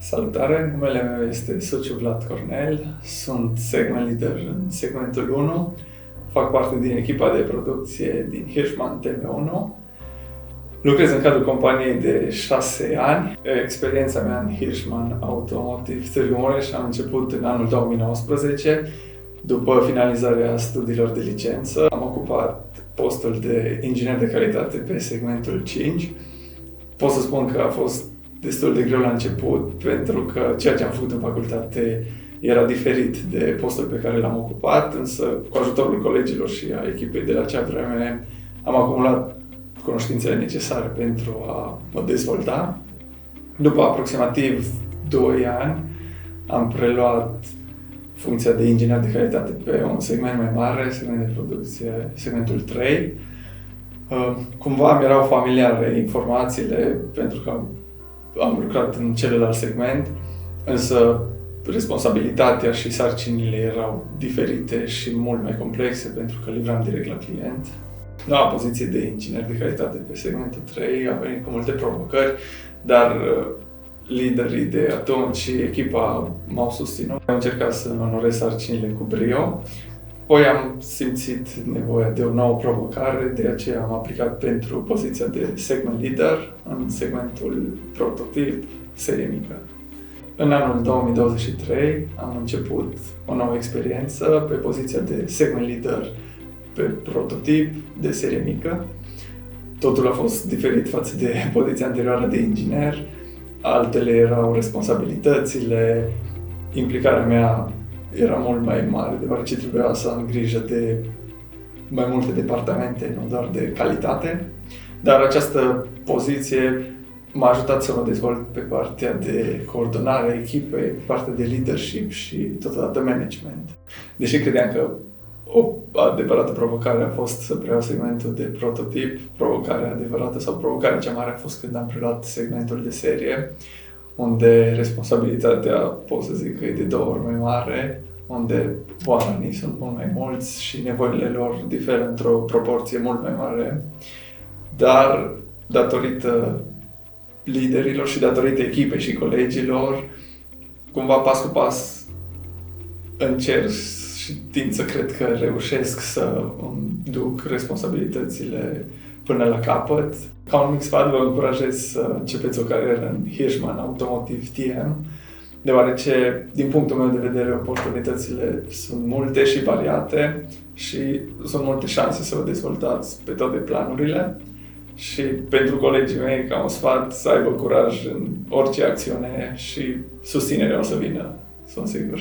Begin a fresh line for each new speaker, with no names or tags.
Salutare, numele meu este Suciu Vlad Cornel, sunt segment leader în segmentul 1, fac parte din echipa de producție din Hirschmann TM1. Lucrez în cadrul companiei de 6 ani. Experiența mea în Hirschmann Automotive Târgu Mureș a început în anul 2019. După finalizarea studiilor de licență, am ocupat postul de inginer de calitate pe segmentul 5. Pot să spun că a fost destul de greu la început, pentru că ceea ce am făcut în facultate era diferit de postul pe care l-am ocupat, însă cu ajutorul colegilor și a echipei de la acea vreme am acumulat cunoștințele necesare pentru a mă dezvolta. După aproximativ 2 ani am preluat funcția de inginer de calitate pe un segment mai mare, segment de producție, segmentul 3. Cumva mi erau familiare informațiile pentru că am lucrat în celălalt segment, însă responsabilitatea și sarcinile erau diferite și mult mai complexe pentru că livram direct la client. Noua poziție de inginer de calitate pe segmentul 3 a venit cu multe provocări, dar liderii de atunci și echipa m-au susținut. Am încercat să onorez sarcinile cu brio. Apoi am simțit nevoia de o nouă provocare, de aceea am aplicat pentru poziția de segment leader în segmentul prototip serie mică. În anul 2023 am început o nouă experiență pe poziția de segment leader pe prototip de serie mică. Totul a fost diferit față de poziția anterioară de inginer. Altele erau responsabilitățile, implicarea mea era mult mai mare, deoarece trebuia să am grijă de mai multe departamente, nu doar de calitate. Dar această poziție m-a ajutat să mă dezvolt pe partea de coordonare a echipei, pe partea de leadership și totodată management. Deși credeam că o adevărată provocare a fost să preiau segmentul de prototip, provocarea adevărată sau provocarea cea mare a fost când am preluat segmentul de serie, unde responsabilitatea, pot să zic că e de 2 ori mai mare, unde oamenii sunt mult mai mulți și nevoile lor diferă într-o proporție mult mai mare. Dar, datorită liderilor și datorită echipei și colegilor, cumva pas cu pas încerc și tind să cred că reușesc să îmi duc responsabilitățile până la capăt. Ca un mic sfat, vă încurajez să începeți o carieră în Hirschmann Automotive TM, deoarece, din punctul meu de vedere, oportunitățile sunt multe și variate și sunt multe șanse să vă dezvoltați pe toate planurile. Și pentru colegii mei, ca un sfat, să aibă curaj în orice acțiune și susținerea o să vină, sunt sigur.